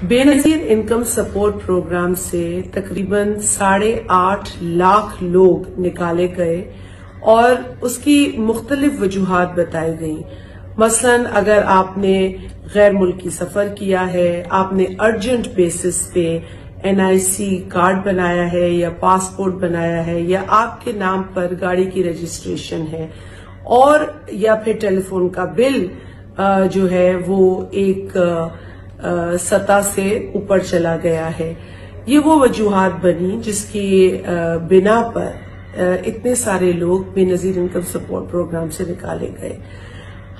Benazir income support programme से तकरीबन 8.5 लाख लोग निकाले गए और उसकी मुख्तलिफ वजूहात बताई गई। मसलन अगर आपने गैर मुल्की सफर किया है, आपने अर्जेंट बेसिस पे NIC कार्ड बनाया है या पासपोर्ट बनाया है या आपके नाम पर गाड़ी की रजिस्ट्रेशन है और या फिर टेलीफोन का बिल जो है वो एक सतह से ऊपर चला गया है, ये वो वजूहात बनी जिसकी बिना पर इतने सारे लोग बेनजीर इनकम सपोर्ट प्रोग्राम से निकाले गए।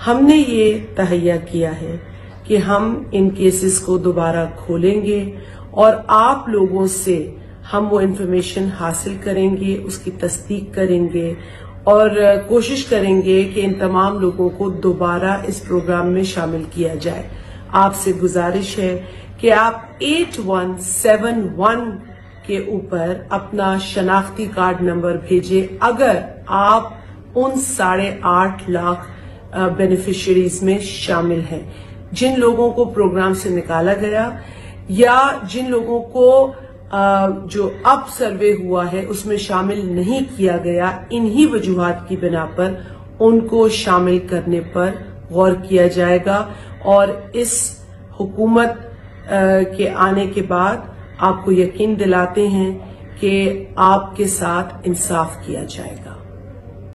हमने ये तहैया किया है कि हम इन केसेस को दोबारा खोलेंगे और आप लोगों से हम वो इन्फॉर्मेशन हासिल करेंगे, उसकी तस्दीक करेंगे और कोशिश करेंगे कि इन तमाम लोगों को दोबारा इस प्रोग्राम में शामिल किया जाए। आपसे गुजारिश है कि आप 8171 के ऊपर अपना शनाख्ती कार्ड नंबर भेजें अगर आप उन 8.5 लाख बेनिफिशियरीज में शामिल हैं। जिन लोगों को प्रोग्राम से निकाला गया या जिन लोगों को जो अब सर्वे हुआ है उसमें शामिल नहीं किया गया, इन्हीं वजूहात की बिना पर उनको शामिल करने पर गौर किया जाएगा और इस हुकूमत के आने के बाद आपको यकीन दिलाते हैं कि आपके साथ इंसाफ किया जाएगा।